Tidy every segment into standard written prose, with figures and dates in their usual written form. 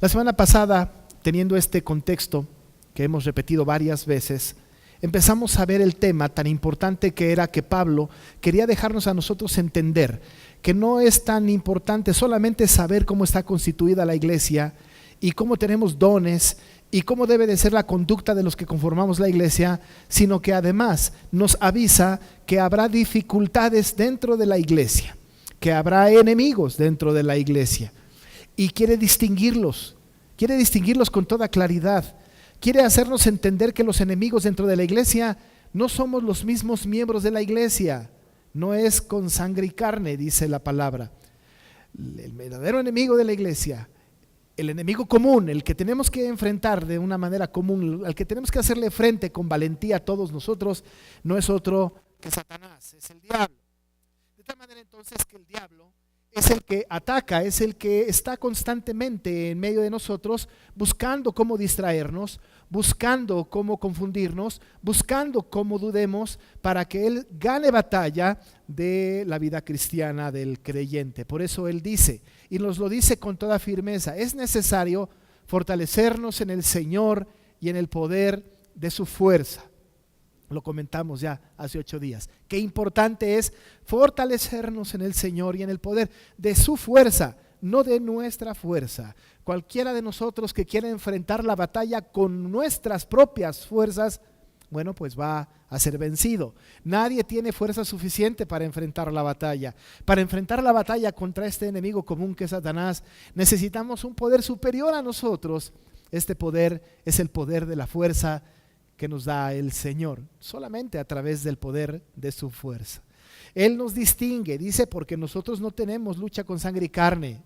La semana pasada, teniendo este contexto que hemos repetido varias veces, empezamos a ver el tema tan importante que era que Pablo quería dejarnos a nosotros entender que no es tan importante solamente saber cómo está constituida la iglesia y cómo tenemos dones y cómo debe de ser la conducta de los que conformamos la iglesia, sino que además nos avisa que habrá dificultades dentro de la iglesia, que habrá enemigos dentro de la iglesia y quiere distinguirlos con toda claridad. Quiere hacernos entender que los enemigos dentro de la iglesia no somos los mismos miembros de la iglesia, no es con sangre y carne, dice la palabra. El verdadero enemigo de la iglesia, el enemigo común, el que tenemos que enfrentar de una manera común, al que tenemos que hacerle frente con valentía a todos nosotros, no es otro que Satanás, es el diablo. De tal manera entonces que el diablo es el que ataca, es el que está constantemente en medio de nosotros buscando cómo distraernos, buscando cómo confundirnos, buscando cómo dudemos para que él gane batalla de la vida cristiana del creyente. Por eso él dice, y nos lo dice con toda firmeza, es necesario fortalecernos en el Señor y en el poder de su fuerza. Lo comentamos ya hace 8 días. Qué importante es fortalecernos en el Señor y en el poder de su fuerza, no de nuestra fuerza. Cualquiera de nosotros que quiera enfrentar la batalla con nuestras propias fuerzas, bueno, pues va a ser vencido. Nadie tiene fuerza suficiente para enfrentar la batalla. Para enfrentar la batalla contra este enemigo común que es Satanás, necesitamos un poder superior a nosotros. Este poder es el poder de la fuerza que nos da el Señor, solamente a través del poder de su fuerza. Él nos distingue, dice, porque nosotros no tenemos lucha con sangre y carne.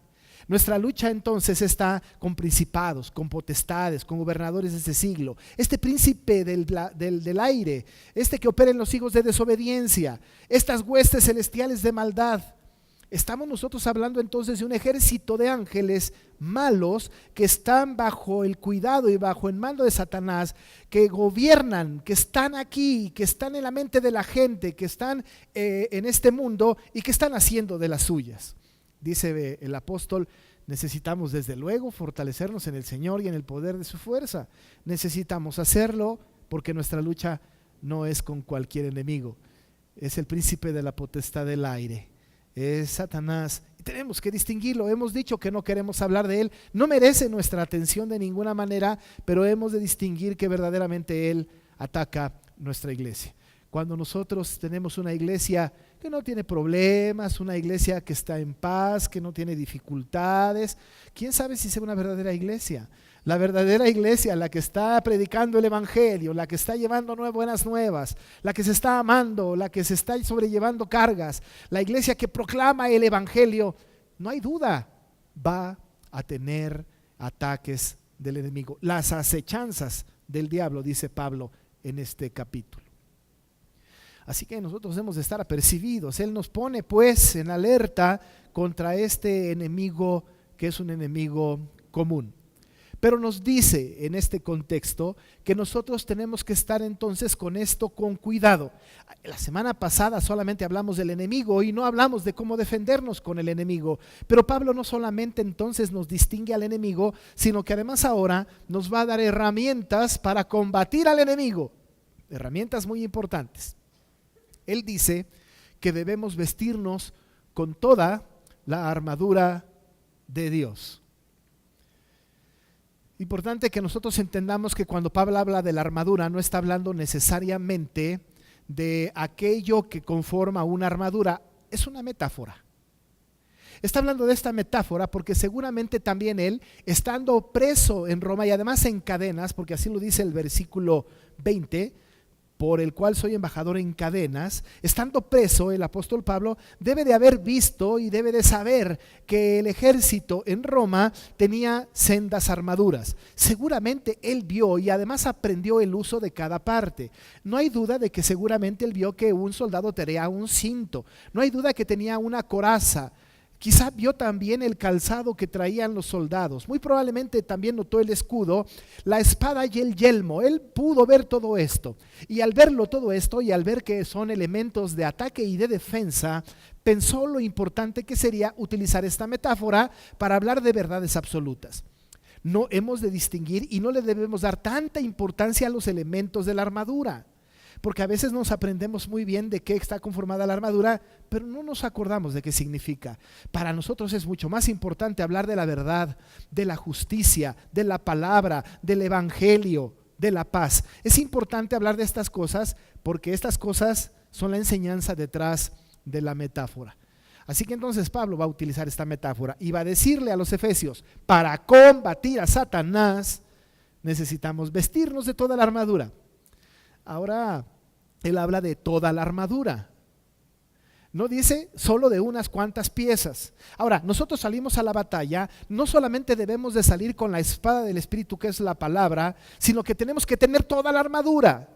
Nuestra lucha entonces está con principados, con potestades, con gobernadores de este siglo. Este príncipe del aire, este que opera en los hijos de desobediencia, estas huestes celestiales de maldad. Estamos nosotros hablando entonces de un ejército de ángeles malos que están bajo el cuidado y bajo el mando de Satanás, que gobiernan, que están aquí, que están en la mente de la gente, que están en este mundo y que están haciendo de las suyas. Dice el apóstol, necesitamos desde luego fortalecernos en el Señor y en el poder de su fuerza. Necesitamos hacerlo porque nuestra lucha no es con cualquier enemigo, es el príncipe de la potestad del aire. Es Satanás y tenemos que distinguirlo. Hemos dicho que no queremos hablar de él, no merece nuestra atención de ninguna manera, pero hemos de distinguir que verdaderamente él ataca nuestra iglesia. Cuando nosotros tenemos una iglesia que no tiene problemas, una iglesia que está en paz, que no tiene dificultades, ¿quién sabe si es una verdadera iglesia? La verdadera iglesia, la que está predicando el evangelio, la que está llevando buenas nuevas, la que se está amando, la que se está sobrellevando cargas, la iglesia que proclama el evangelio, no hay duda, va a tener ataques del enemigo, las acechanzas del diablo, dice Pablo en este capítulo. Así que nosotros debemos de estar apercibidos. Él nos pone pues en alerta contra este enemigo que es un enemigo común. Pero nos dice en este contexto que nosotros tenemos que estar entonces con esto con cuidado. La semana pasada solamente hablamos del enemigo y no hablamos de cómo defendernos con el enemigo. Pero Pablo no solamente entonces nos distingue al enemigo, sino que además ahora nos va a dar herramientas para combatir al enemigo. Herramientas muy importantes. Él dice que debemos vestirnos con toda la armadura de Dios. Importante que nosotros entendamos que cuando Pablo habla de la armadura no está hablando necesariamente de aquello que conforma una armadura, es una metáfora. Está hablando de esta metáfora porque seguramente también él, estando preso en Roma y además en cadenas, porque así lo dice el versículo 20, por el cual soy embajador en cadenas, estando preso el apóstol Pablo debe de haber visto y debe de saber que el ejército en Roma tenía sendas armaduras. Seguramente él vio y además aprendió el uso de cada parte. No hay duda de que seguramente él vio que un soldado tenía un cinto, no hay duda que tenía una coraza. Quizá vio también el calzado que traían los soldados. Muy probablemente también notó el escudo, la espada y el yelmo. Él pudo ver todo esto. Y al verlo todo esto y al ver que son elementos de ataque y de defensa, pensó lo importante que sería utilizar esta metáfora para hablar de verdades absolutas. No hemos de distinguir y no le debemos dar tanta importancia a los elementos de la armadura, porque a veces nos aprendemos muy bien de qué está conformada la armadura, pero no nos acordamos de qué significa. Para nosotros es mucho más importante hablar de la verdad, de la justicia, de la palabra, del evangelio, de la paz. Es importante hablar de estas cosas porque estas cosas son la enseñanza detrás de la metáfora. Así que entonces Pablo va a utilizar esta metáfora y va a decirle a los efesios: para combatir a Satanás necesitamos vestirnos de toda la armadura. Ahora él habla de toda la armadura, no dice solo de unas cuantas piezas. Ahora, nosotros salimos a la batalla, no solamente debemos de salir con la espada del Espíritu, que es la palabra, sino que tenemos que tener toda la armadura.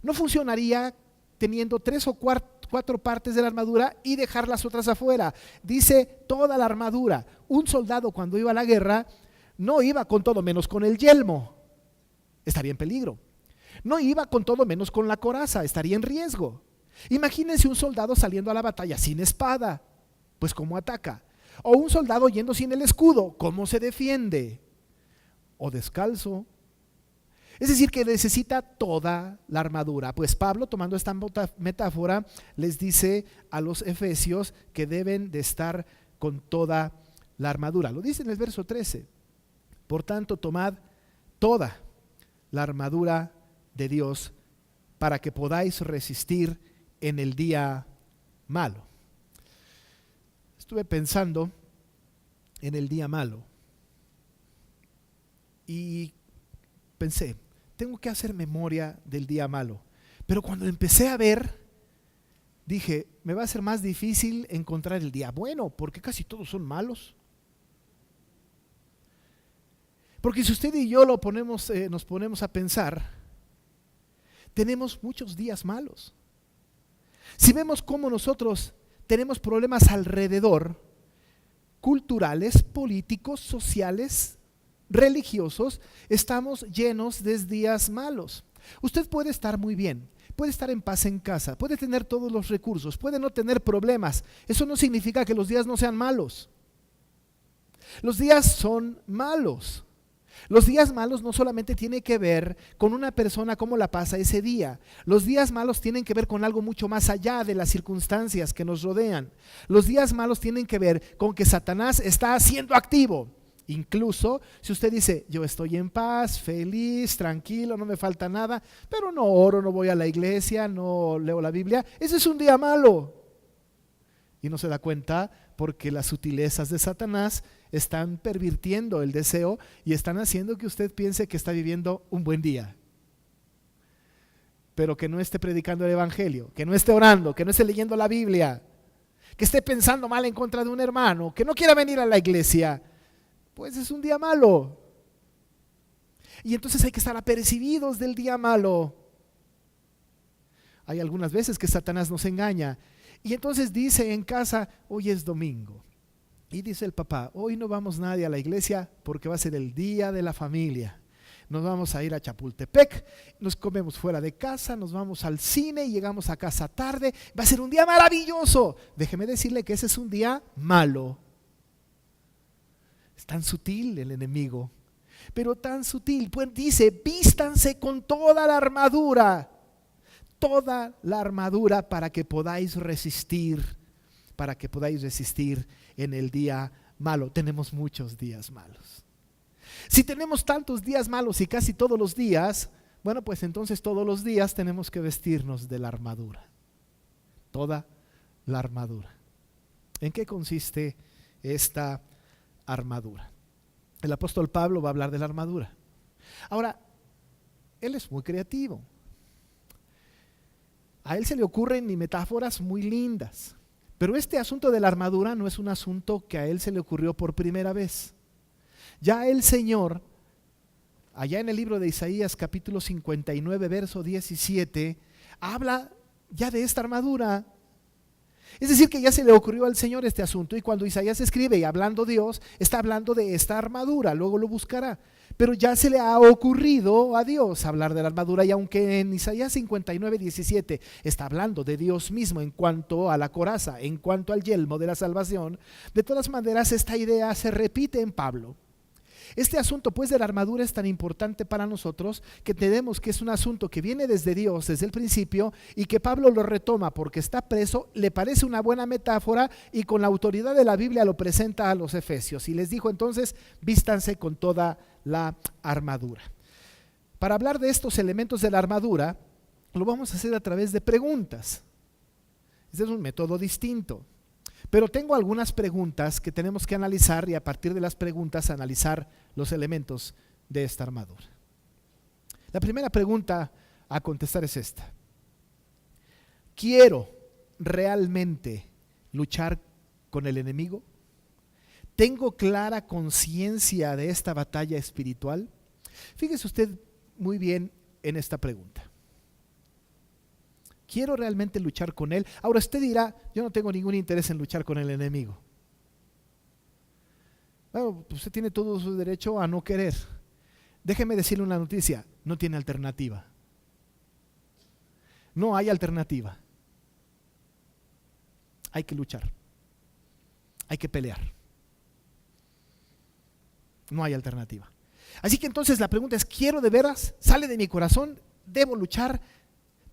No funcionaría teniendo 3 o 4 partes de la armadura y dejar las otras afuera. Dice toda la armadura. Un soldado cuando iba a la guerra no iba con todo menos con el yelmo, estaría en peligro. No iba con todo menos con la coraza, estaría en riesgo. Imagínense un soldado saliendo a la batalla sin espada, pues ¿cómo ataca? O un soldado yendo sin el escudo, ¿cómo se defiende? O descalzo. Es decir, que necesita toda la armadura. Pues Pablo, tomando esta metáfora, les dice a los efesios que deben de estar con toda la armadura. Lo dice en el verso 13. Por tanto, tomad toda la armadura de Dios para que podáis resistir en el día malo. Estuve pensando en el día malo y pensé, tengo que hacer memoria del día malo. Pero cuando empecé a ver, dije, me va a ser más difícil encontrar el día bueno, porque casi todos son malos. Porque si usted y yo nos ponemos a pensar, tenemos muchos días malos. Si vemos cómo nosotros tenemos problemas alrededor, culturales, políticos, sociales, religiosos, estamos llenos de días malos. Usted puede estar muy bien, puede estar en paz en casa, puede tener todos los recursos, puede no tener problemas. Eso no significa que los días no sean malos. Los días son malos. Los días malos no solamente tienen que ver con una persona cómo la pasa ese día. Los días malos tienen que ver con algo mucho más allá de las circunstancias que nos rodean. Los días malos tienen que ver con que Satanás está siendo activo. Incluso si usted dice, yo estoy en paz, feliz, tranquilo, no me falta nada, pero no oro, no voy a la iglesia, no leo la Biblia, ese es un día malo. Y no se da cuenta porque las sutilezas de Satanás están pervirtiendo el deseo y están haciendo que usted piense que está viviendo un buen día, pero que no esté predicando el evangelio, que no esté orando, que no esté leyendo la Biblia, que esté pensando mal en contra de un hermano, que no quiera venir a la iglesia. Pues es un día malo. Y entonces hay que estar apercibidos del día malo. Hay algunas veces que Satanás nos engaña. Y entonces dice en casa, hoy es domingo. Y dice el papá, hoy no vamos nadie a la iglesia porque va a ser el día de la familia. Nos vamos a ir a Chapultepec, nos comemos fuera de casa, nos vamos al cine y llegamos a casa tarde. Va a ser un día maravilloso. Déjeme decirle que ese es un día malo. Es tan sutil el enemigo, pero tan sutil. Pues dice, vístanse con toda la armadura para que podáis resistir en el día malo. Tenemos muchos días malos. Si tenemos tantos días malos y casi todos los días, bueno, pues entonces todos los días tenemos que vestirnos de la armadura. Toda la armadura. ¿En qué consiste esta armadura? El apóstol Pablo va a hablar de la armadura. Ahora, él es muy creativo. A él se le ocurren metáforas muy lindas. Pero este asunto de la armadura no es un asunto que a él se le ocurrió por primera vez. Ya el Señor, allá en el libro de Isaías capítulo 59, verso 17, habla ya de esta armadura. Es decir, que ya se le ocurrió al Señor este asunto, y cuando Isaías escribe y hablando Dios, está hablando de esta armadura, luego lo buscará. Pero ya se le ha ocurrido a Dios hablar de la armadura, y aunque en Isaías 59, 17 está hablando de Dios mismo en cuanto a la coraza, en cuanto al yelmo de la salvación, de todas maneras esta idea se repite en Pablo. Este asunto pues de la armadura es tan importante para nosotros que tenemos que es un asunto que viene desde Dios, desde el principio, y que Pablo lo retoma porque está preso, le parece una buena metáfora y con la autoridad de la Biblia lo presenta a los efesios. Y les dijo entonces, vístanse con toda la armadura. Para hablar de estos elementos de la armadura, lo vamos a hacer a través de preguntas. Este es un método distinto. Pero tengo algunas preguntas que tenemos que analizar y a partir de las preguntas analizar los elementos de esta armadura. La primera pregunta a contestar es esta. ¿Quiero realmente luchar con el enemigo? ¿Tengo clara conciencia de esta batalla espiritual? Fíjese usted muy bien en esta pregunta. ¿Quiero realmente luchar con él? Ahora usted dirá, yo no tengo ningún interés en luchar con el enemigo. Bueno, usted tiene todo su derecho a no querer. Déjeme decirle una noticia, no tiene alternativa. No hay alternativa. Hay que luchar. Hay que pelear. No hay alternativa. Así que entonces la pregunta es, ¿quiero de veras? ¿Sale de mi corazón? ¿Debo luchar?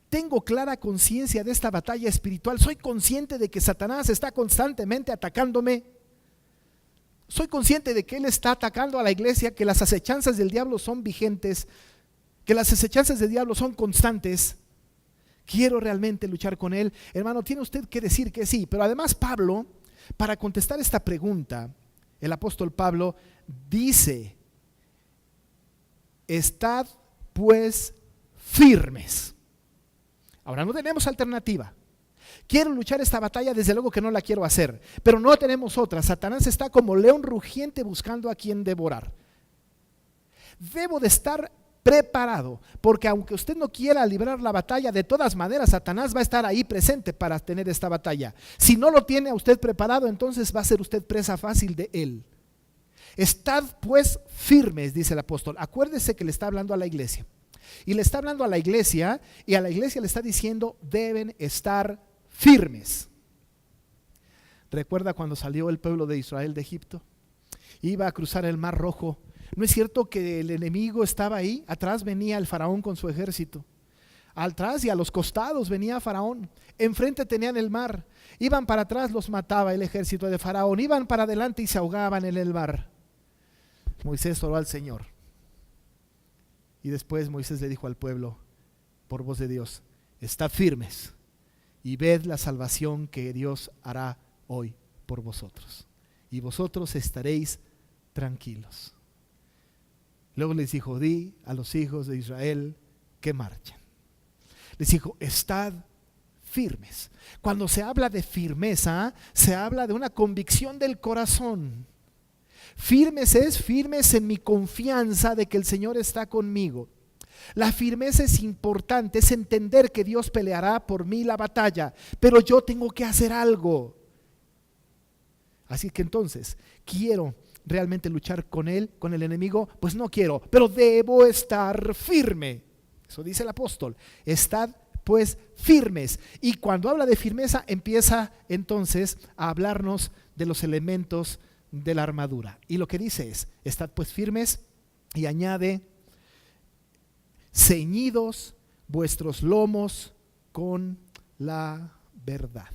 ¿Tengo clara conciencia de esta batalla espiritual? ¿Soy consciente de que Satanás está constantemente atacándome? ¿Soy consciente de que él está atacando a la iglesia, que las acechanzas del diablo son vigentes, que las acechanzas del diablo son constantes? ¿Quiero realmente luchar con él? Hermano, tiene usted que decir que sí, pero además Pablo, para contestar esta pregunta, el apóstol Pablo dice, estad pues firmes. Ahora no tenemos alternativa. Quiero luchar esta batalla, desde luego que no la quiero hacer, pero no tenemos otra. Satanás está como león rugiente buscando a quien devorar. Debo de estar preparado, porque aunque usted no quiera librar la batalla, de todas maneras Satanás va a estar ahí presente para tener esta batalla. Si no lo tiene a usted preparado, entonces va a ser usted presa fácil de él. Estad pues firmes, dice el apóstol. Acuérdese que le está hablando a la iglesia. Y le está hablando a la iglesia y a la iglesia le está diciendo, deben estar firmes. ¿Recuerda cuando salió el pueblo de Israel de Egipto? Iba a cruzar el Mar Rojo. ¿No es cierto que el enemigo estaba ahí? Atrás venía el faraón con su ejército. Atrás y a los costados venía Faraón. Enfrente tenían el mar. Iban para atrás, los mataba el ejército de Faraón. Iban para adelante y se ahogaban en el mar. Moisés oró al Señor. Y después Moisés le dijo al pueblo, por voz de Dios, estad firmes y ved la salvación que Dios hará hoy por vosotros. Y vosotros estaréis tranquilos. Luego les dijo, di a los hijos de Israel que marchen. Les dijo, estad firmes. Cuando se habla de firmeza, se habla de una convicción del corazón. Firmes es firmes en mi confianza de que el Señor está conmigo. La firmeza es importante, es entender que Dios peleará por mí la batalla, pero yo tengo que hacer algo. Así que entonces, ¿quiero realmente luchar con él, con el enemigo? Pues no quiero, pero debo estar firme. Eso dice el apóstol, estad pues firmes. Y cuando habla de firmeza, empieza entonces a hablarnos de los elementos de la armadura. Y lo que dice es, estad pues firmes, y añade, ceñidos vuestros lomos con la verdad.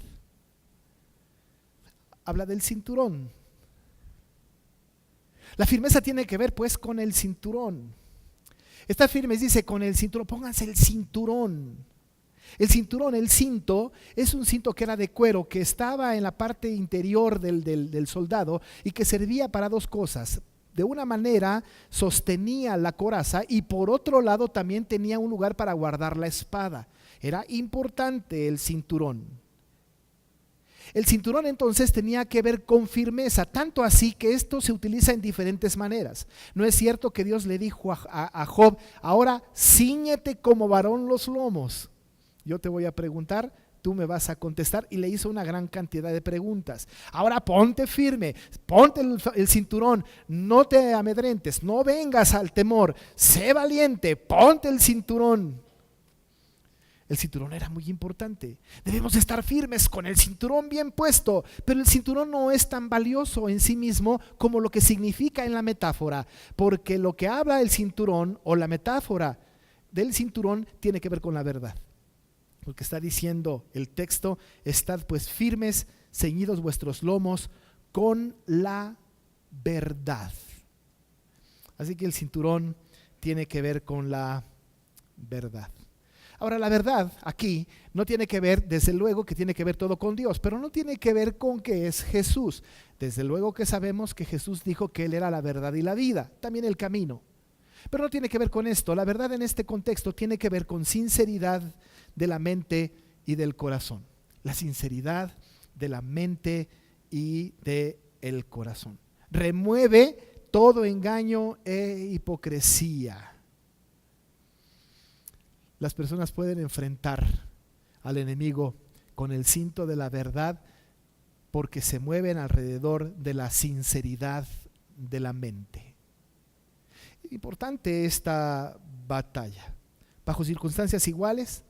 Habla del cinturón. La firmeza tiene que ver pues con el cinturón. Estad firmes, dice, con el cinturón. Pónganse el cinturón. El cinturón, el cinto, es un cinto que era de cuero, que estaba en la parte interior del soldado y que servía para dos cosas. De una manera sostenía la coraza y por otro lado también tenía un lugar para guardar la espada. Era importante el cinturón. El cinturón entonces tenía que ver con firmeza, tanto así que esto se utiliza en diferentes maneras. No es cierto que Dios le dijo a Job, ahora cíñete como varón los lomos. Yo te voy a preguntar, tú me vas a contestar, y le hizo una gran cantidad de preguntas. Ahora ponte firme, ponte el cinturón, no te amedrentes, no vengas al temor, sé valiente, ponte el cinturón. El cinturón era muy importante. Debemos estar firmes con el cinturón bien puesto, pero el cinturón no es tan valioso en sí mismo como lo que significa en la metáfora, porque lo que habla el cinturón o la metáfora del cinturón tiene que ver con la verdad. Lo que está diciendo el texto: estad pues firmes, ceñidos vuestros lomos con la verdad. Así que el cinturón tiene que ver con la verdad. Ahora, la verdad aquí no tiene que ver, desde luego que tiene que ver todo con Dios, pero no tiene que ver con que es Jesús. Desde luego que sabemos que Jesús dijo que Él era la verdad y la vida, también el camino. Pero no tiene que ver con esto. La verdad en este contexto tiene que ver con sinceridad de la mente y del corazón. La sinceridad de la mente y del corazón. Remueve todo engaño e hipocresía. Las personas pueden enfrentar al enemigo con el cinto de la verdad porque se mueven alrededor de la sinceridad de la mente. Es importante esta batalla. Bajo circunstancias iguales,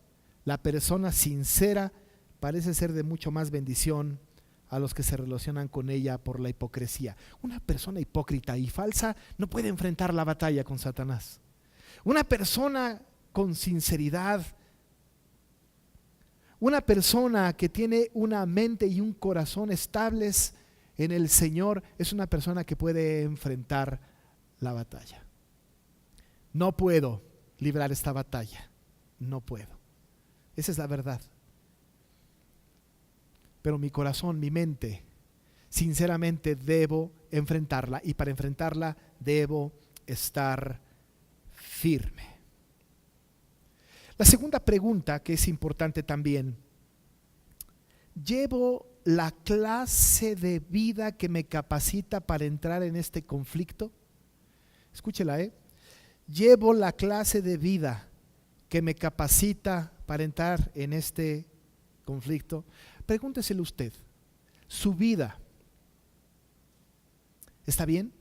la persona sincera parece ser de mucho más bendición a los que se relacionan con ella por la hipocresía. Una persona hipócrita y falsa no puede enfrentar la batalla con Satanás. Una persona con sinceridad, una persona que tiene una mente y un corazón estables en el Señor, es una persona que puede enfrentar la batalla. No puedo librar esta batalla, no puedo. Esa es la verdad. Pero mi corazón, mi mente, sinceramente debo enfrentarla, y para enfrentarla debo estar firme. La segunda pregunta, que es importante también: ¿llevo la clase de vida que me capacita para entrar en este conflicto? Escúchela, ¿llevo la clase de vida que me capacita para entrar en este conflicto? Pregúnteselo usted. ¿Su vida está bien?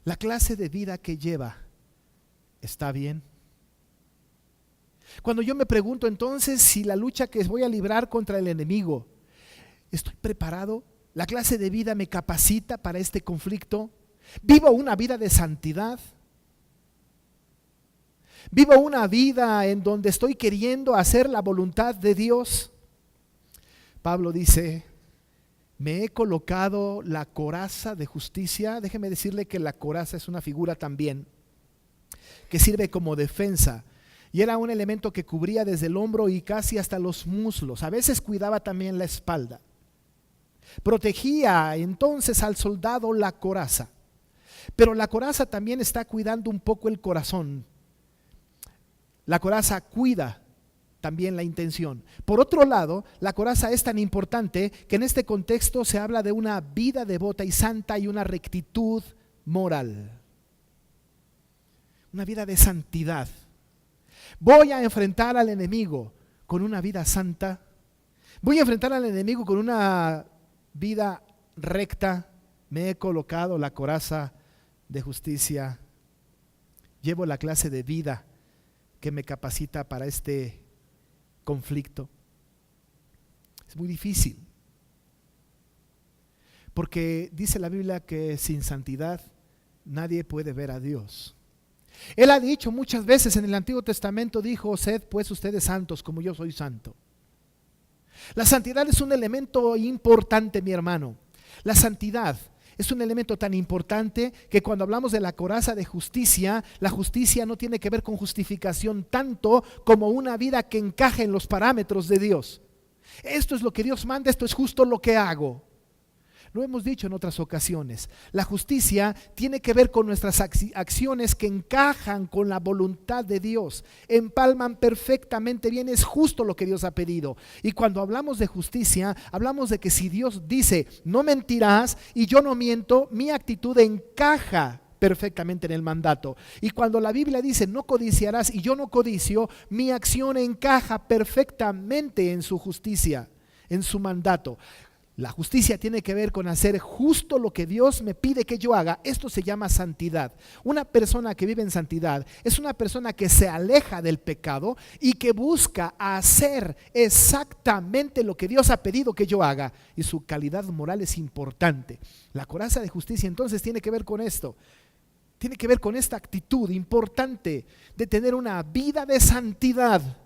¿La clase de vida que lleva está bien? Cuando yo me pregunto entonces si la lucha que voy a librar contra el enemigo, ¿estoy preparado? ¿La clase de vida me capacita para este conflicto? ¿Vivo una vida de santidad? ¿Vivo una vida en donde estoy queriendo hacer la voluntad de Dios? Pablo dice: me he colocado la coraza de justicia. Déjeme decirle que la coraza es una figura también que sirve como defensa. Y era un elemento que cubría desde el hombro y casi hasta los muslos. A veces cuidaba también la espalda. Protegía entonces al soldado la coraza. Pero la coraza también está cuidando un poco el corazón. La coraza cuida también la intención. Por otro lado, la coraza es tan importante que en este contexto se habla de una vida devota y santa y una rectitud moral. Una vida de santidad. Voy a enfrentar al enemigo con una vida santa. Voy a enfrentar al enemigo con una vida recta. Me he colocado la coraza de justicia. Llevo la clase de vida que me capacita para este conflicto. Es muy difícil, porque dice la Biblia que sin santidad nadie puede ver a Dios. Él ha dicho muchas veces en el Antiguo Testamento, dijo: sed pues ustedes santos como yo soy santo. La santidad es un elemento importante, mi hermano. La santidad es un elemento tan importante que cuando hablamos de la coraza de justicia, la justicia no tiene que ver con justificación tanto como una vida que encaje en los parámetros de Dios. Esto es lo que Dios manda, esto es justo lo que hago. Lo hemos dicho en otras ocasiones. La justicia tiene que ver con nuestras acciones que encajan con la voluntad de Dios, empalman perfectamente bien, es justo lo que Dios ha pedido. Y cuando hablamos de justicia, hablamos de que si Dios dice no mentirás y yo no miento, mi actitud encaja perfectamente en el mandato. Y cuando la Biblia dice no codiciarás y yo no codicio, mi acción encaja perfectamente en su justicia, en su mandato. La justicia tiene que ver con hacer justo lo que Dios me pide que yo haga. Esto se llama santidad. Una persona que vive en santidad es una persona que se aleja del pecado y que busca hacer exactamente lo que Dios ha pedido que yo haga. Y su calidad moral es importante. La coraza de justicia entonces tiene que ver con esto. Tiene que ver con esta actitud importante de tener una vida de santidad.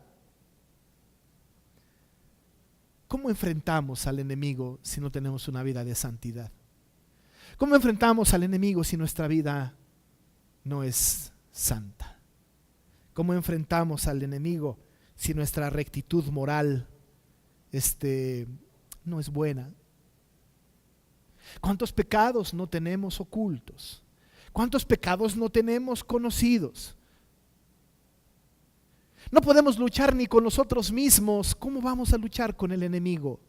¿Cómo enfrentamos al enemigo si no tenemos una vida de santidad? ¿Cómo enfrentamos al enemigo si nuestra vida no es santa? ¿Cómo enfrentamos al enemigo si nuestra rectitud moral no es buena? ¿Cuántos pecados no tenemos ocultos? ¿Cuántos pecados no tenemos conocidos? No podemos luchar ni con nosotros mismos. ¿Cómo vamos a luchar con el enemigo?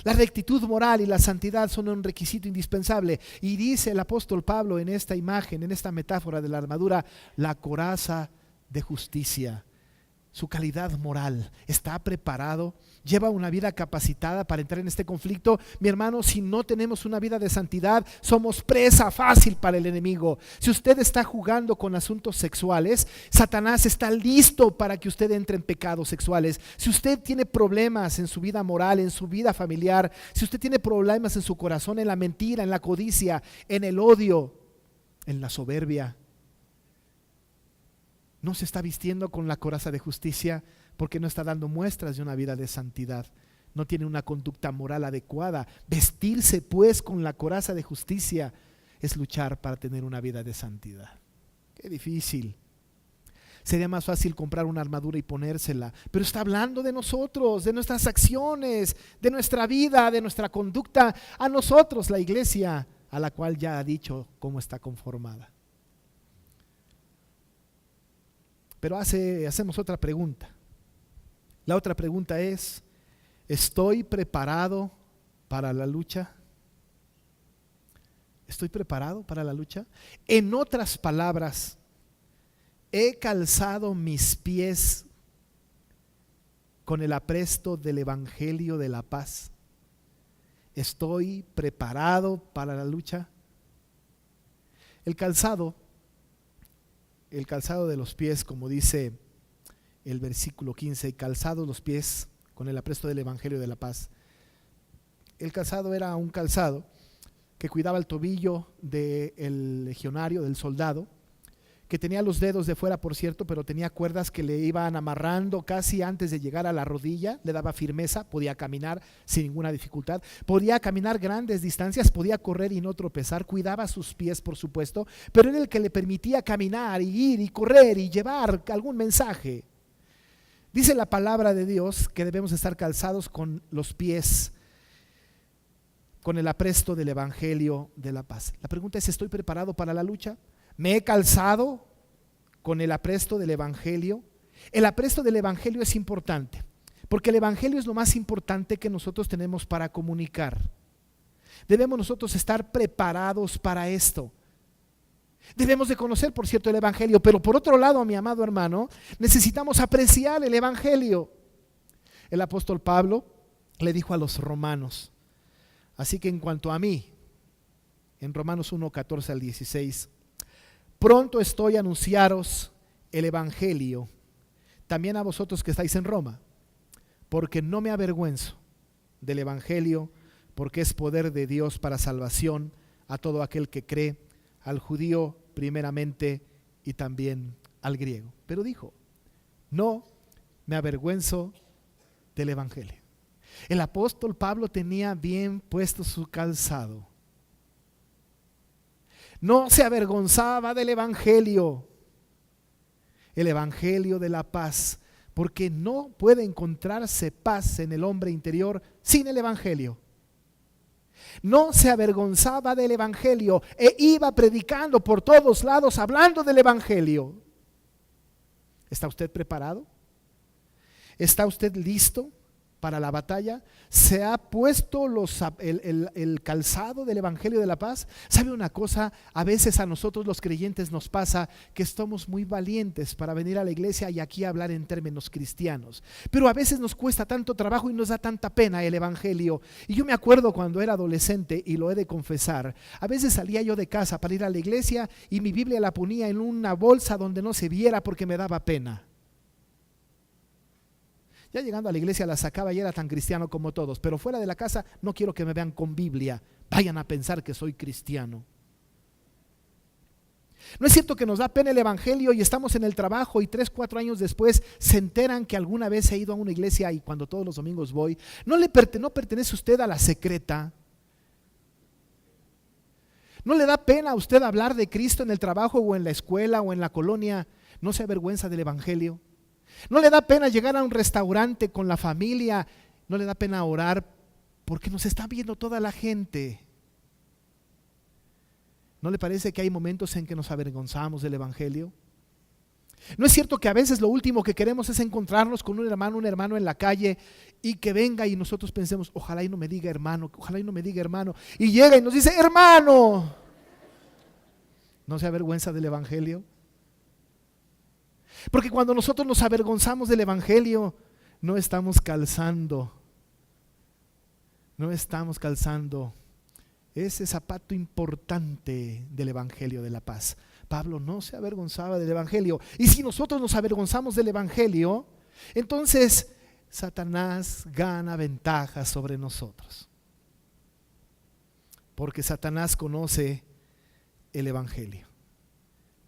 La rectitud moral y la santidad son un requisito indispensable. Y dice el apóstol Pablo en esta imagen, en esta metáfora de la armadura, la coraza de justicia. Su calidad moral, está preparado, lleva una vida capacitada para entrar en este conflicto. Mi hermano, si no tenemos una vida de santidad, somos presa fácil para el enemigo. Si usted está jugando con asuntos sexuales, Satanás está listo para que usted entre en pecados sexuales. Si usted tiene problemas en su vida moral, en su vida familiar, si usted tiene problemas en su corazón, en la mentira, en la codicia, en el odio, en la soberbia, no se está vistiendo con la coraza de justicia porque no está dando muestras de una vida de santidad. No tiene una conducta moral adecuada. Vestirse pues con la coraza de justicia es luchar para tener una vida de santidad. Qué difícil. Sería más fácil comprar una armadura y ponérsela, pero está hablando de nosotros, de nuestras acciones, de nuestra vida, de nuestra conducta, a nosotros, la iglesia, a la cual ya ha dicho cómo está conformada. Pero hacemos otra pregunta. La otra pregunta es, ¿estoy preparado para la lucha? ¿Estoy preparado para la lucha? En otras palabras, ¿he calzado mis pies con el apresto del evangelio de la paz? ¿Estoy preparado para la lucha? El calzado de los pies, como dice el versículo 15, calzados los pies con el apresto del evangelio de la paz. El calzado era un calzado que cuidaba el tobillo del legionario, del soldado, que tenía los dedos de fuera, por cierto, pero tenía cuerdas que le iban amarrando casi antes de llegar a la rodilla, le daba firmeza, podía caminar sin ninguna dificultad, podía caminar grandes distancias, podía correr y no tropezar, cuidaba sus pies, por supuesto, pero era el que le permitía caminar y ir y correr y llevar algún mensaje. Dice la palabra de Dios que debemos estar calzados con los pies, con el apresto del evangelio de la paz. La pregunta es, ¿estoy preparado para la lucha? ¿Me he calzado con el apresto del evangelio? El apresto del evangelio es importante, porque el evangelio es lo más importante que nosotros tenemos para comunicar. Debemos nosotros estar preparados para esto. Debemos de conocer, por cierto, el evangelio, pero por otro lado, mi amado hermano, necesitamos apreciar el evangelio. El apóstol Pablo le dijo a los romanos, así que en cuanto a mí, en Romanos 1, 14 al 16, pronto estoy a anunciaros el evangelio, también a vosotros que estáis en Roma, porque no me avergüenzo del evangelio, porque es poder de Dios para salvación a todo aquel que cree, al judío primeramente y también al griego. Pero dijo, no me avergüenzo del evangelio. El apóstol Pablo tenía bien puesto su calzado. No se avergonzaba del evangelio, el evangelio de la paz, porque no puede encontrarse paz en el hombre interior sin el evangelio. No se avergonzaba del evangelio e iba predicando por todos lados hablando del evangelio. ¿Está usted preparado? ¿Está usted listo para la batalla, se ha puesto el calzado del Evangelio de la paz. ¿Sabe una cosa? A veces a nosotros los creyentes nos pasa que estamos muy valientes para venir a la iglesia y aquí hablar en términos cristianos, pero a veces nos cuesta tanto trabajo y nos da tanta pena el Evangelio. Y yo me acuerdo cuando era adolescente, y lo he de confesar, a veces salía yo de casa para ir a la iglesia y mi Biblia la ponía en una bolsa donde no se viera porque me daba pena. Ya llegando a la iglesia la sacaba y era tan cristiano como todos, pero fuera de la casa no quiero que me vean con Biblia, vayan a pensar que soy cristiano. ¿No es cierto que nos da pena el Evangelio y estamos en el trabajo y 3, 4 años después se enteran que alguna vez he ido a una iglesia y cuando todos los domingos voy? ¿No pertenece usted a la secreta? ¿No le da pena a usted hablar de Cristo en el trabajo o en la escuela o en la colonia? ¿No se avergüenza del Evangelio? ¿No le da pena llegar a un restaurante con la familia? ¿No le da pena orar porque nos está viendo toda la gente? ¿No le parece que hay momentos en que nos avergonzamos del Evangelio? ¿No es cierto que a veces lo último que queremos es encontrarnos con un hermano en la calle y que venga y nosotros pensemos, ojalá y no me diga hermano, ojalá y no me diga hermano, y llega y nos dice hermano? ¿No se avergüenza del Evangelio? Porque cuando nosotros nos avergonzamos del Evangelio, no estamos calzando ese zapato importante del Evangelio de la paz. Pablo no se avergonzaba del Evangelio. Y si nosotros nos avergonzamos del Evangelio, entonces Satanás gana ventaja sobre nosotros. Porque Satanás conoce el Evangelio,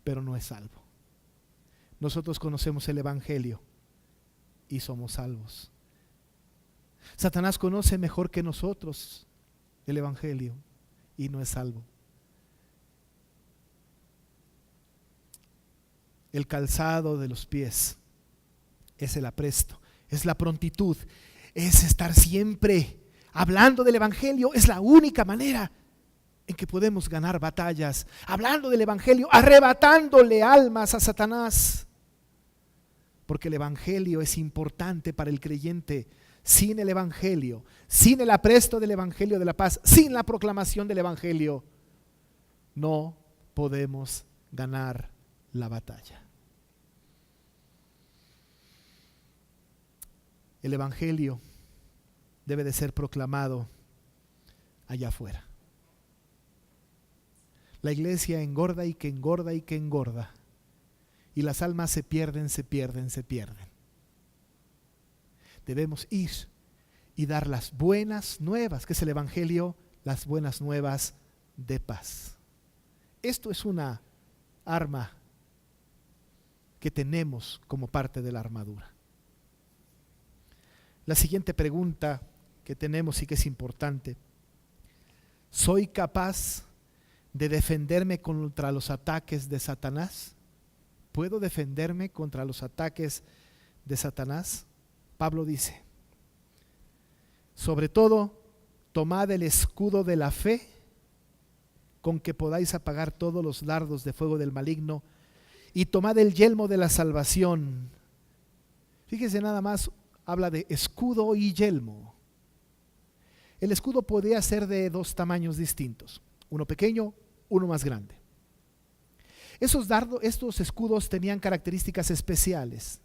pero no es salvo. Nosotros conocemos el Evangelio y somos salvos. Satanás conoce mejor que nosotros el Evangelio y no es salvo. El calzado de los pies es el apresto, es la prontitud, es estar siempre hablando del Evangelio. Es la única manera en que podemos ganar batallas, hablando del Evangelio, arrebatándole almas a Satanás. Porque el Evangelio es importante para el creyente. Sin el Evangelio, sin el apresto del Evangelio de la paz, sin la proclamación del Evangelio, no podemos ganar la batalla. El Evangelio debe de ser proclamado allá afuera. La iglesia engorda y que engorda y que engorda, y las almas se pierden. Debemos ir y dar las buenas nuevas, que es el Evangelio, las buenas nuevas de paz. Esto es una arma que tenemos como parte de la armadura. La siguiente pregunta que tenemos y que es importante: ¿soy capaz de defenderme contra los ataques de Satanás? ¿Puedo defenderme contra los ataques de Satanás? Pablo dice, sobre todo, tomad el escudo de la fe, con que podáis apagar todos los dardos de fuego del maligno, y tomad el yelmo de la salvación. Fíjese nada más, habla de escudo y yelmo. El escudo podía ser de 2 tamaños distintos, uno pequeño, uno más grande. Estos escudos tenían características especiales.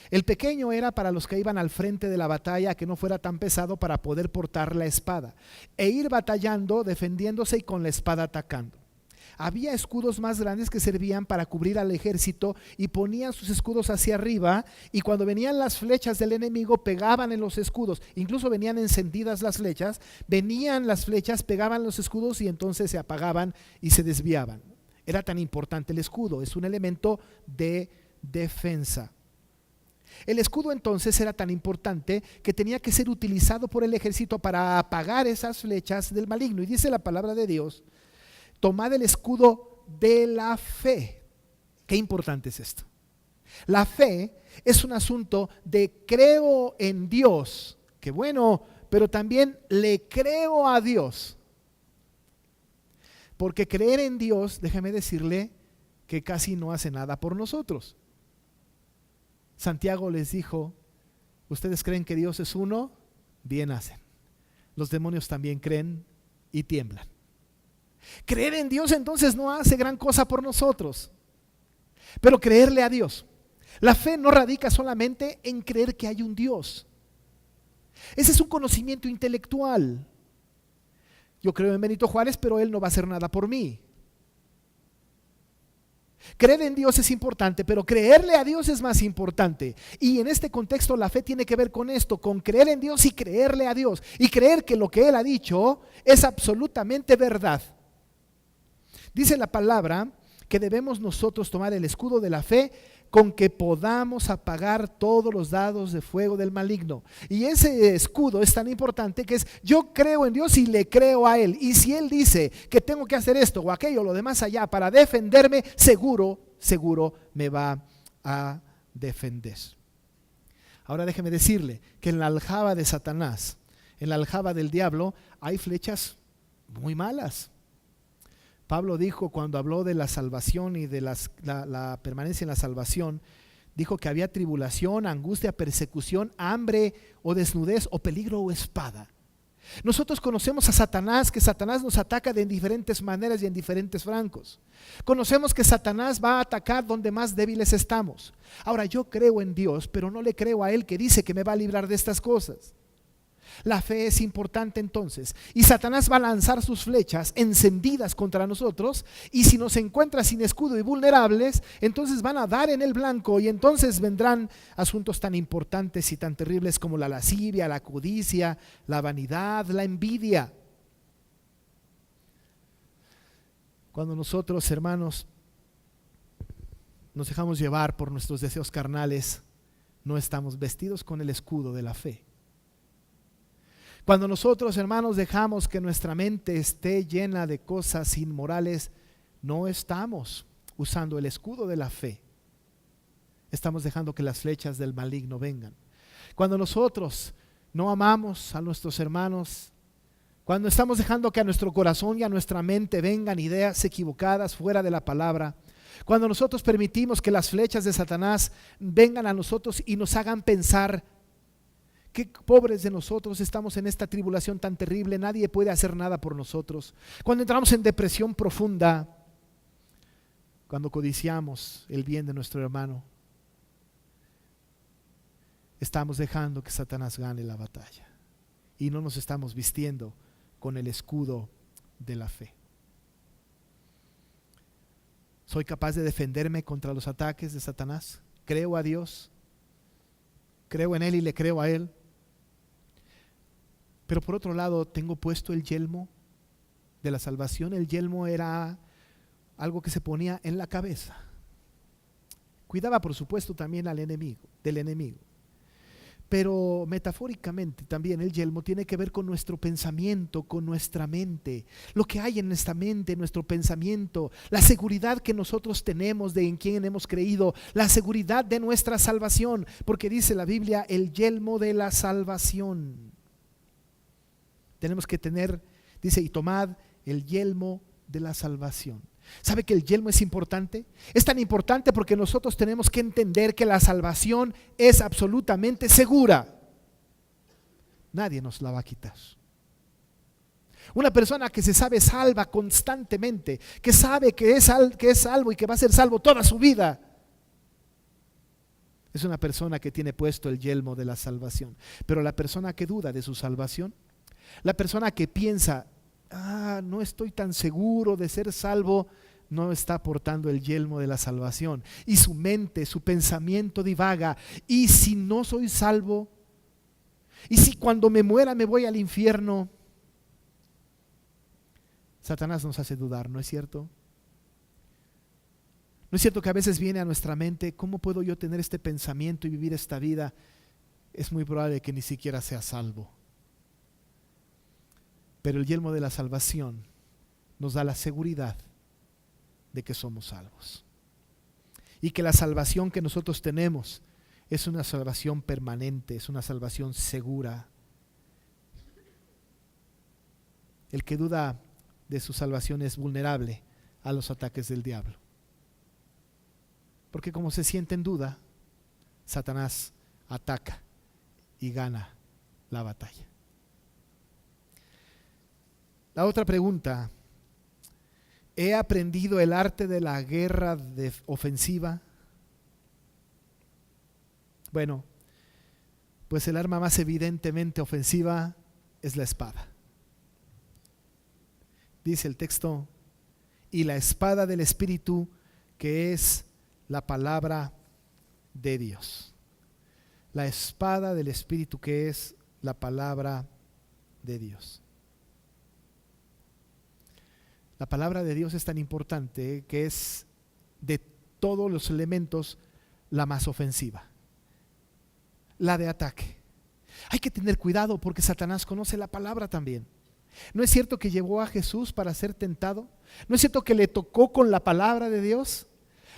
El pequeño era para los que iban al frente de la batalla, que no fuera tan pesado para poder portar la espada e ir batallando, defendiéndose y con la espada atacando. Había escudos más grandes que servían para cubrir al ejército y ponían sus escudos hacia arriba, y cuando venían las flechas del enemigo pegaban en los escudos, incluso venían encendidas las flechas, pegaban los escudos y entonces se apagaban y se desviaban. Era tan importante el escudo, es un elemento de defensa. El escudo entonces era tan importante que tenía que ser utilizado por el ejército para apagar esas flechas del maligno. Y dice la palabra de Dios, tomad el escudo de la fe. Qué importante es esto. La fe es un asunto de creo en Dios, que bueno, pero también le creo a Dios. Porque creer en Dios, déjeme decirle que casi no hace nada por nosotros. Santiago les dijo, ¿ustedes creen que Dios es uno? bien hacen. Los demonios también creen y tiemblan. Creer en Dios entonces no hace gran cosa por nosotros, pero creerle a Dios. La fe no radica solamente en creer que hay un Dios. Ese es un conocimiento intelectual. Yo creo en Benito Juárez, pero él no va a hacer nada por mí. Creer en Dios es importante, pero creerle a Dios es más importante. Y en este contexto la fe tiene que ver con esto, con creer en Dios y creerle a Dios. Y creer que lo que Él ha dicho es absolutamente verdad. Dice la palabra que debemos nosotros tomar el escudo de la fe con que podamos apagar todos los dardos de fuego del maligno. Y ese escudo es tan importante que es: yo creo en Dios y le creo a Él. Y si Él dice que tengo que hacer esto o aquello o lo demás allá para defenderme, seguro me va a defender. Ahora déjeme decirle que en la aljaba de Satanás, en la aljaba del diablo, hay flechas muy malas. Pablo dijo, cuando habló de la salvación y de la permanencia en la salvación, dijo que había tribulación, angustia, persecución, hambre o desnudez o peligro o espada. Nosotros conocemos a Satanás, que Satanás nos ataca de diferentes maneras y en diferentes francos. Conocemos que Satanás va a atacar donde más débiles estamos. Ahora, yo creo en Dios, pero no le creo a Él que dice que me va a librar de estas cosas. La fe es importante entonces, y Satanás va a lanzar sus flechas encendidas contra nosotros, y si nos encuentra sin escudo y vulnerables, entonces van a dar en el blanco, y entonces vendrán asuntos tan importantes y tan terribles como la lascivia, la codicia, la vanidad, la envidia. Cuando nosotros, hermanos, nos dejamos llevar por nuestros deseos carnales, no estamos vestidos con el escudo de la fe. Cuando nosotros, hermanos, dejamos que nuestra mente esté llena de cosas inmorales, no estamos usando el escudo de la fe. Estamos dejando que las flechas del maligno vengan. Cuando nosotros no amamos a nuestros hermanos, cuando estamos dejando que a nuestro corazón y a nuestra mente vengan ideas equivocadas fuera de la palabra, cuando nosotros permitimos que las flechas de Satanás vengan a nosotros y nos hagan pensar: qué pobres de nosotros, estamos en esta tribulación tan terrible, nadie puede hacer nada por nosotros. Cuando entramos en depresión profunda, cuando codiciamos el bien de nuestro hermano, estamos dejando que Satanás gane la batalla y no nos estamos vistiendo con el escudo de la fe. ¿Soy capaz de defenderme contra los ataques de Satanás? ¿Creo a Dios? ¿Creo en Él y le creo a Él? Pero por otro lado, tengo puesto el yelmo de la salvación. El yelmo era algo que se ponía en la cabeza. Cuidaba, por supuesto, también del enemigo. Pero metafóricamente también el yelmo tiene que ver con nuestro pensamiento, con nuestra mente. Lo que hay en nuestra mente, nuestro pensamiento, la seguridad que nosotros tenemos de en quién hemos creído, la seguridad de nuestra salvación. Porque dice la Biblia, el yelmo de la salvación. Tenemos que tener, dice, y tomad el yelmo de la salvación. ¿Sabe que el yelmo es importante? Es tan importante porque nosotros tenemos que entender que la salvación es absolutamente segura. Nadie nos la va a quitar. Una persona que se sabe salva constantemente, que sabe que es salvo y que va a ser salvo toda su vida, es una persona que tiene puesto el yelmo de la salvación. Pero la persona que duda de su salvación, la persona que piensa: no estoy tan seguro de ser salvo, no está portando el yelmo de la salvación. Y su mente, su pensamiento divaga: ¿y si no soy salvo? ¿Y si cuando me muera me voy al infierno? Satanás nos hace dudar, ¿no es cierto? ¿No es cierto que a veces viene a nuestra mente: ¿cómo puedo yo tener este pensamiento y vivir esta vida? Es muy probable que ni siquiera sea salvo. Pero el yelmo de la salvación nos da la seguridad de que somos salvos. Y que la salvación que nosotros tenemos es una salvación permanente, es una salvación segura. El que duda de su salvación es vulnerable a los ataques del diablo. Porque como se siente en duda, Satanás ataca y gana la batalla. La otra pregunta: ¿he aprendido el arte de la guerra ofensiva? Bueno, pues el arma más evidentemente ofensiva es la espada. Dice el texto: y la espada del Espíritu, que es la palabra de Dios. La espada del Espíritu, que es la palabra de Dios. La palabra de Dios es tan importante que es de todos los elementos la más ofensiva, la de ataque. Hay que tener cuidado porque Satanás conoce la palabra también. ¿No es cierto que llevó a Jesús para ser tentado? ¿No es cierto que le tocó con la palabra de Dios?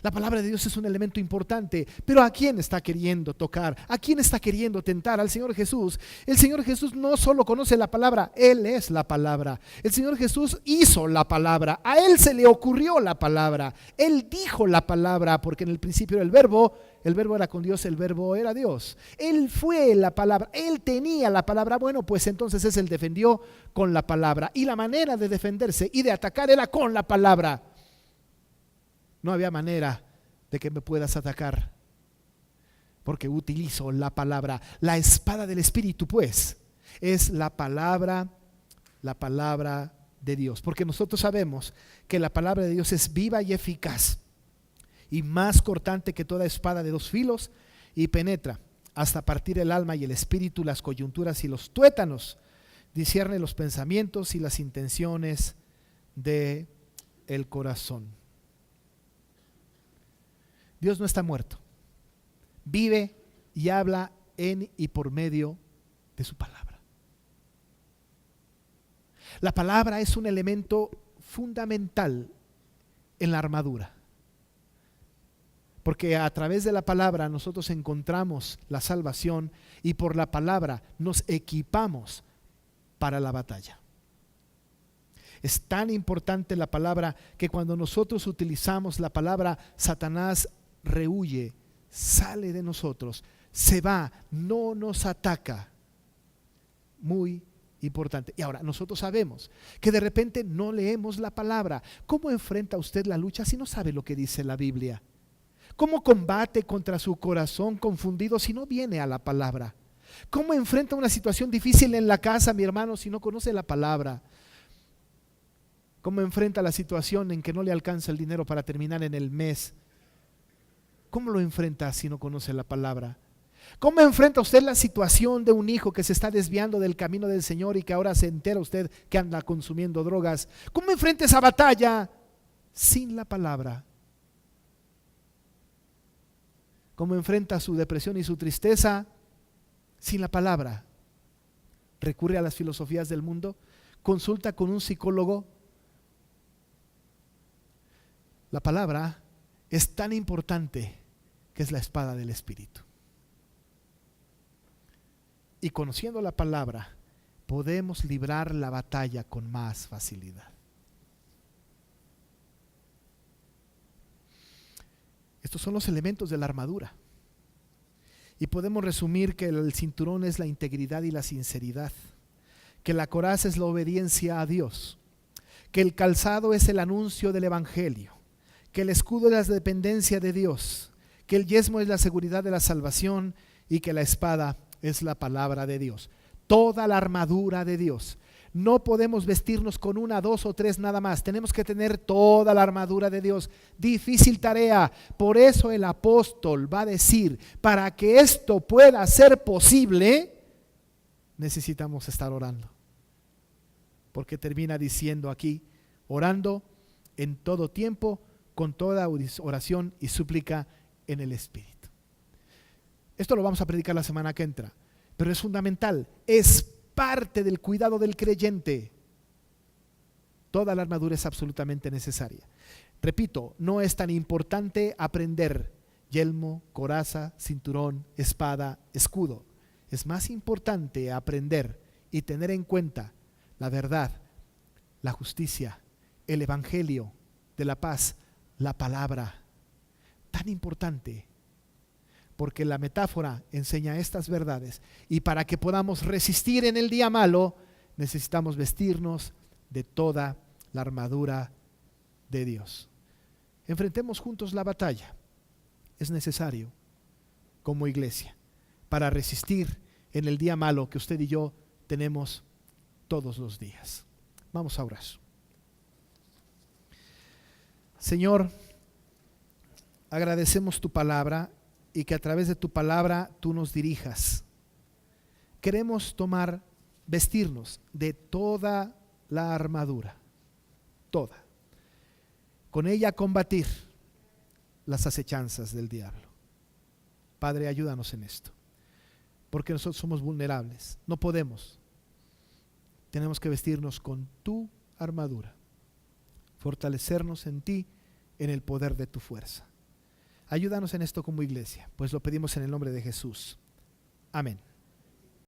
La palabra de Dios es un elemento importante, pero ¿a quién está queriendo tocar? ¿A quién está queriendo tentar? Al Señor Jesús. El Señor Jesús no solo conoce la palabra, Él es la palabra. El Señor Jesús hizo la palabra, a Él se le ocurrió la palabra, Él dijo la palabra, porque en el principio era el verbo era con Dios, el verbo era Dios. Él fue la palabra, Él tenía la palabra. Bueno, pues entonces Él defendió con la palabra, y la manera de defenderse y de atacar era con la palabra. No había manera de que me puedas atacar, porque utilizo la palabra. La espada del Espíritu, pues, es la palabra de Dios, porque nosotros sabemos que la palabra de Dios es viva y eficaz, y más cortante que toda espada de dos filos, y penetra hasta partir el alma y el espíritu, las coyunturas y los tuétanos, discierne los pensamientos y las intenciones del corazón. Dios no está muerto, vive y habla en y por medio de su palabra. La palabra es un elemento fundamental en la armadura, porque a través de la palabra nosotros encontramos la salvación, y por la palabra nos equipamos para la batalla. Es tan importante la palabra que cuando nosotros utilizamos la palabra, Satanás rehuye, sale de nosotros, se va, no nos ataca. Muy importante. Y ahora, nosotros sabemos que de repente no leemos la palabra. ¿Cómo enfrenta usted la lucha si no sabe lo que dice la Biblia? ¿Cómo combate contra su corazón confundido si no viene a la palabra? ¿Cómo enfrenta una situación difícil en la casa, mi hermano, si no conoce la palabra? ¿Cómo enfrenta la situación en que no le alcanza el dinero para terminar en el mes? ¿Cómo lo enfrenta si no conoce la palabra? ¿Cómo enfrenta usted la situación de un hijo que se está desviando del camino del Señor y que ahora se entera usted que anda consumiendo drogas? ¿Cómo enfrenta esa batalla sin la palabra? ¿Cómo enfrenta su depresión y su tristeza sin la palabra? ¿Recurre a las filosofías del mundo? ¿Consulta con un psicólogo? La palabra es tan importante que es la espada del Espíritu. Y conociendo la palabra, podemos librar la batalla con más facilidad. Estos son los elementos de la armadura. Y podemos resumir que el cinturón es la integridad y la sinceridad, que la coraza es la obediencia a Dios, que el calzado es el anuncio del Evangelio, que el escudo es la dependencia de Dios, que el yelmo es la seguridad de la salvación, y que la espada es la palabra de Dios. Toda la armadura de Dios. No podemos vestirnos con una, dos o tres nada más. Tenemos que tener toda la armadura de Dios. Difícil tarea. Por eso el apóstol va a decir, para que esto pueda ser posible, necesitamos estar orando. Porque termina diciendo aquí, orando en todo tiempo, con toda oración y súplica en el Espíritu. Esto lo vamos a predicar la semana que entra, pero es fundamental, es parte del cuidado del creyente. Toda la armadura es absolutamente necesaria. Repito, no es tan importante aprender yelmo, coraza, cinturón, espada, escudo. Es más importante aprender y tener en cuenta la verdad, la justicia, el evangelio de la paz, la palabra. Tan importante, porque la metáfora enseña estas verdades, y para que podamos resistir en el día malo necesitamos vestirnos de toda la armadura de Dios. Enfrentemos juntos la batalla. Es necesario como iglesia para resistir en el día malo que usted y yo tenemos todos los días. Vamos a orar. Señor, agradecemos tu palabra y que a través de tu palabra tú nos dirijas. Queremos vestirnos de toda la armadura, toda. Con ella combatir las acechanzas del diablo. Padre, ayúdanos en esto, porque nosotros somos vulnerables, no podemos. Tenemos que vestirnos con tu armadura, fortalecernos en ti, en el poder de tu fuerza. Ayúdanos en esto como iglesia, pues lo pedimos en el nombre de Jesús. Amén.